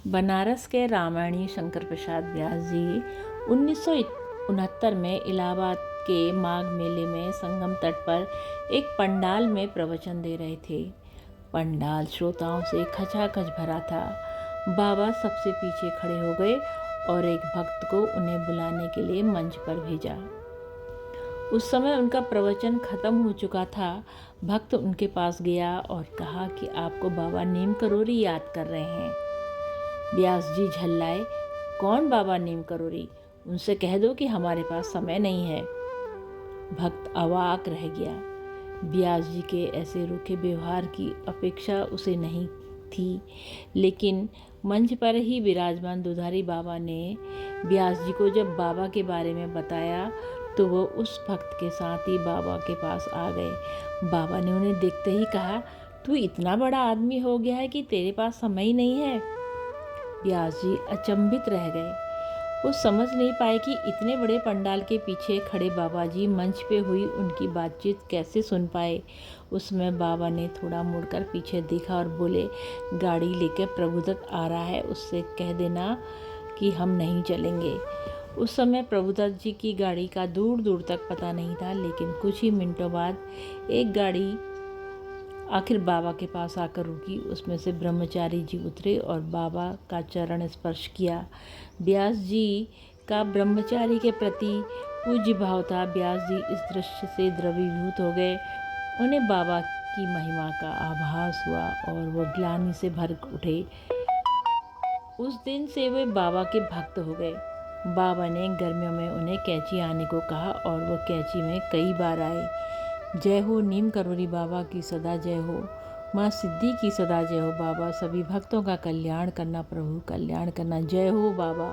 बनारस के रामायणी शंकर प्रसाद व्यास जी 1969 में इलाहाबाद के माघ मेले में संगम तट पर एक पंडाल में प्रवचन दे रहे थे। पंडाल श्रोताओं से खचाखच भरा था। बाबा सबसे पीछे खड़े हो गए और एक भक्त को उन्हें बुलाने के लिए मंच पर भेजा। उस समय उनका प्रवचन खत्म हो चुका था। भक्त उनके पास गया और कहा कि आपको बाबा नीम करोरी याद कर रहे हैं। व्यास जी झल्लाए, कौन बाबा नीम करोरी? उनसे कह दो कि हमारे पास समय नहीं है। भक्त अवाक रह गया। व्यास जी के ऐसे रूखे व्यवहार की अपेक्षा उसे नहीं थी, लेकिन मंच पर ही विराजमान दुधारी बाबा ने व्यास जी को जब बाबा के बारे में बताया तो वो उस भक्त के साथ ही बाबा के पास आ गए। बाबा ने उन्हें देखते ही कहा, तू इतना बड़ा आदमी हो गया है कि तेरे पास समय ही नहीं है। व्यास जी अचंभित रह गए। वो समझ नहीं पाए कि इतने बड़े पंडाल के पीछे खड़े बाबा जी मंच पे हुई उनकी बातचीत कैसे सुन पाए। उसमें बाबा ने थोड़ा मुड़कर पीछे देखा और बोले, गाड़ी लेकर प्रभुदत्त आ रहा है, उससे कह देना कि हम नहीं चलेंगे। उस समय प्रभुदत्त जी की गाड़ी का दूर दूर तक पता नहीं था, लेकिन कुछ ही मिनटों बाद एक गाड़ी आखिर बाबा के पास आकर रुकी। उसमें से ब्रह्मचारी जी उतरे और बाबा का चरण स्पर्श किया। व्यास जी का ब्रह्मचारी के प्रति पूज्य भाव था। व्यास जी इस दृश्य से द्रवीभूत हो गए। उन्हें बाबा की महिमा का आभास हुआ और वो ग्लानि से भर उठे। उस दिन से वे बाबा के भक्त हो गए। बाबा ने गर्मियों में उन्हें कैंची आने को कहा और वो कैंची में कई बार आए। जय हो नीम करोरी बाबा की सदा जय हो, माँ सिद्धि की सदा जय हो। बाबा सभी भक्तों का कल्याण करना, प्रभु कल्याण करना। जय हो बाबा।